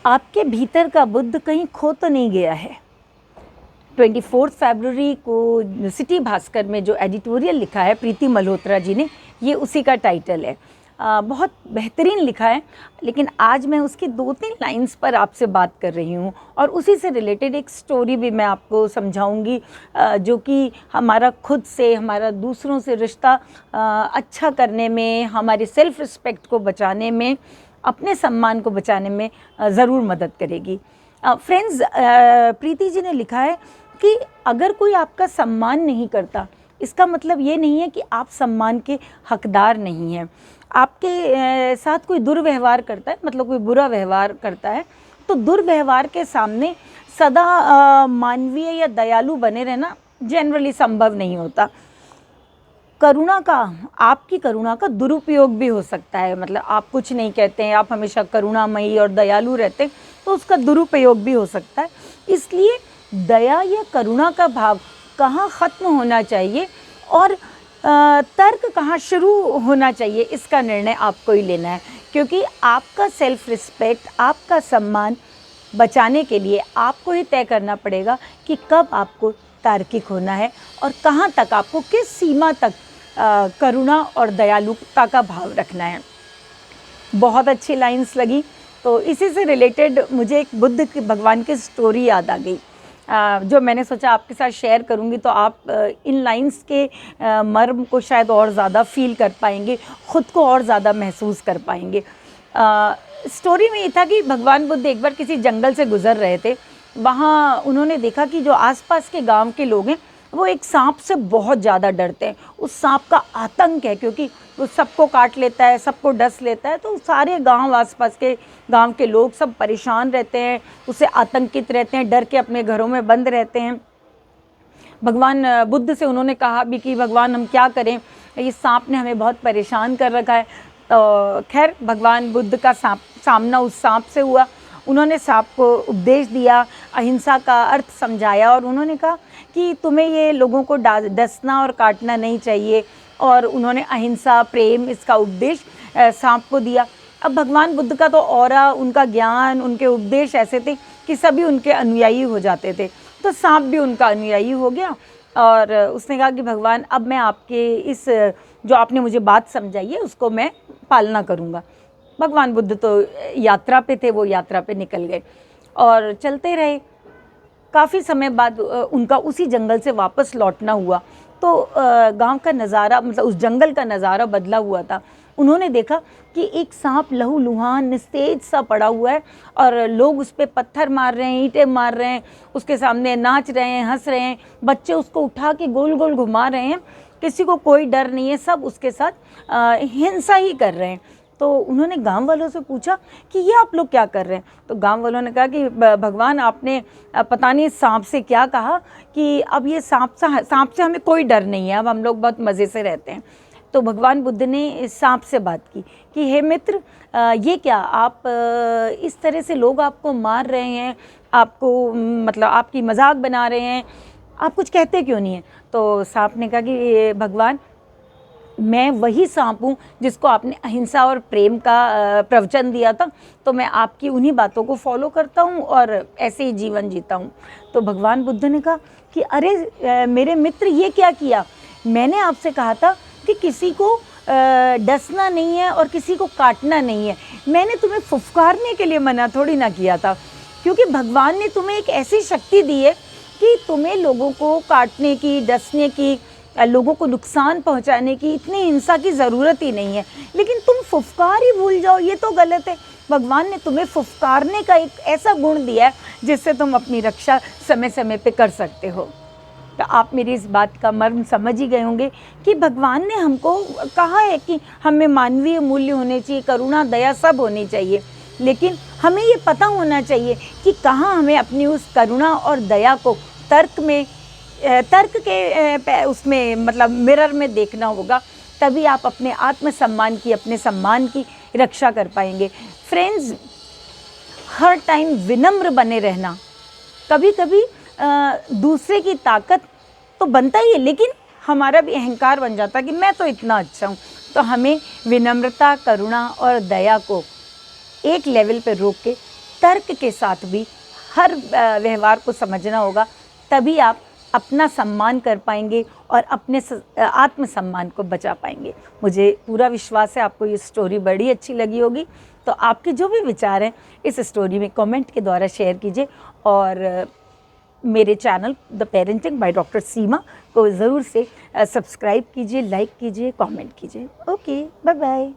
आपके भीतर का बुद्ध कहीं खो तो नहीं गया है। 24 फरवरी को सिटी भास्कर में जो एडिटोरियल लिखा है प्रीति मल्होत्रा जी ने, ये उसी का टाइटल है। बहुत बेहतरीन लिखा है, लेकिन आज मैं उसकी 2-3 लाइंस पर आपसे बात कर रही हूँ और उसी से रिलेटेड एक स्टोरी भी मैं आपको समझाऊंगी, जो कि हमारा खुद से, हमारा दूसरों से रिश्ता अच्छा करने में, हमारे सेल्फ रिस्पेक्ट को बचाने में, अपने सम्मान को बचाने में ज़रूर मदद करेगी। फ्रेंड्स, प्रीति जी ने लिखा है कि अगर कोई आपका सम्मान नहीं करता, इसका मतलब ये नहीं है कि आप सम्मान के हकदार नहीं हैं। आपके साथ कोई दुर्व्यवहार करता है, मतलब कोई बुरा व्यवहार करता है, तो दुर्व्यवहार के सामने सदा मानवीय या दयालु बने रहना जनरली संभव नहीं होता। करुणा का, आपकी करुणा का दुरुपयोग भी हो सकता है। मतलब आप कुछ नहीं कहते हैं, आप हमेशा करुणामयी और दयालु रहते हैं, तो उसका दुरुपयोग भी हो सकता है। इसलिए दया या करुणा का भाव कहाँ ख़त्म होना चाहिए और तर्क कहाँ शुरू होना चाहिए, इसका निर्णय आपको ही लेना है। क्योंकि आपका सेल्फ रिस्पेक्ट, आपका सम्मान बचाने के लिए आपको ही तय करना पड़ेगा कि कब आपको तार्किक होना है और कहाँ तक आपको, किस सीमा तक करुणा और दयालुता का भाव रखना है। बहुत अच्छी लाइंस लगी। तो इसी से रिलेटेड मुझे एक बुद्ध की, भगवान की स्टोरी याद आ गई, जो मैंने सोचा आपके साथ शेयर करूंगी, तो आप इन लाइंस के मर्म को शायद और ज़्यादा फील कर पाएंगे, ख़ुद को और ज़्यादा महसूस कर पाएंगे। स्टोरी में ये था कि भगवान बुद्ध एक बार किसी जंगल से गुज़र रहे थे। वहाँ उन्होंने देखा कि जो आसपास के गांव के लोग हैं, वो एक सांप से बहुत ज़्यादा डरते हैं। उस सांप का आतंक है, क्योंकि वो सबको काट लेता है, सबको डस लेता है। तो सारे गांव, आसपास के गांव के लोग सब परेशान रहते हैं, उससे आतंकित रहते हैं, डर के अपने घरों में बंद रहते हैं। भगवान बुद्ध से उन्होंने कहा भी कि भगवान हम क्या करें, ये सांप ने हमें बहुत परेशान कर रखा है। तो खैर भगवान बुद्ध का सामना उस सांप से हुआ। उन्होंने सांप को उपदेश दिया, अहिंसा का अर्थ समझाया और उन्होंने कहा कि तुम्हें ये लोगों को डसना और काटना नहीं चाहिए। और उन्होंने अहिंसा, प्रेम, इसका उपदेश सांप को दिया। अब भगवान बुद्ध का तो ऑरा, उनका ज्ञान, उनके उपदेश ऐसे थे कि सभी उनके अनुयायी हो जाते थे। तो सांप भी उनका अनुयायी हो गया और उसने कहा कि भगवान, अब मैं आपके इस, जो आपने मुझे बात समझाई है, उसको मैं पालना करूँगा। भगवान बुद्ध तो यात्रा पे थे, वो यात्रा पे निकल गए और चलते रहे। काफ़ी समय बाद उनका उसी जंगल से वापस लौटना हुआ। तो गांव का नज़ारा, मतलब उस जंगल का नज़ारा बदला हुआ था। उन्होंने देखा कि एक सांप लहूलुहान, निस्तेज सा पड़ा हुआ है और लोग उस पर पत्थर मार रहे हैं, ईंटें मार रहे हैं, उसके सामने नाच रहे हैं, हंस रहे हैं, बच्चे उसको उठा के गोल गोल घुमा रहे हैं। किसी को कोई डर नहीं है, सब उसके साथ हिंसा ही कर रहे हैं। तो उन्होंने गांव वालों से पूछा कि ये आप लोग क्या कर रहे हैं। तो गांव वालों ने कहा कि भगवान, आपने पता नहीं सांप से क्या कहा कि अब ये सांप से हमें कोई डर नहीं है, अब हम लोग बहुत मज़े से रहते हैं। तो भगवान बुद्ध ने सांप से बात की कि हे मित्र, ये क्या, आप इस तरह से लोग आपको मार रहे हैं, आपको मतलब आपकी मजाक बना रहे हैं, आप कुछ कहते क्यों नहीं हैं। तो सांप ने कहा कि भगवान, मैं वही सांप हूँ जिसको आपने अहिंसा और प्रेम का प्रवचन दिया था, तो मैं आपकी उन्हीं बातों को फॉलो करता हूँ और ऐसे ही जीवन जीता हूँ। तो भगवान बुद्ध ने कहा कि अरे मेरे मित्र, ये क्या किया, मैंने आपसे कहा था कि किसी को डसना नहीं है और किसी को काटना नहीं है। मैंने तुम्हें फुफकारने के लिए मना थोड़ी ना किया था, क्योंकि भगवान ने तुम्हें एक ऐसी शक्ति दी है कि तुम्हें लोगों को काटने की, डसने की, लोगों को नुकसान पहुंचाने की इतनी हिंसा की ज़रूरत ही नहीं है। लेकिन तुम फुफकार ही भूल जाओ, ये तो गलत है। भगवान ने तुम्हें फुफकारने का एक ऐसा गुण दिया है जिससे तुम अपनी रक्षा समय समय पे कर सकते हो। तो आप मेरी इस बात का मर्म समझ ही गए होंगे कि भगवान ने हमको कहा है कि हमें मानवीय मूल्य होने चाहिए, करुणा, दया सब होनी चाहिए। लेकिन हमें ये पता होना चाहिए कि कहाँ हमें अपनी उस करुणा और दया को तर्क के उसमें, मतलब मिरर में देखना होगा। तभी आप अपने आत्मसम्मान की, अपने सम्मान की रक्षा कर पाएंगे। फ्रेंड्स, हर टाइम विनम्र बने रहना, कभी कभी दूसरे की ताकत तो बनता ही है, लेकिन हमारा भी अहंकार बन जाता है कि मैं तो इतना अच्छा हूँ। तो हमें विनम्रता, करुणा और दया को एक लेवल पे रोक के तर्क के साथ भी हर व्यवहार को समझना होगा, तभी आप अपना सम्मान कर पाएंगे और अपने आत्मसम्मान को बचा पाएंगे। मुझे पूरा विश्वास है आपको ये स्टोरी बड़ी अच्छी लगी होगी। तो आपके जो भी विचार हैं इस स्टोरी में कमेंट के द्वारा शेयर कीजिए और मेरे channel the parenting by doctor Seema को ज़रूर से सब्सक्राइब कीजिए, लाइक कीजिए, कमेंट कीजिए। Okay, bye bye.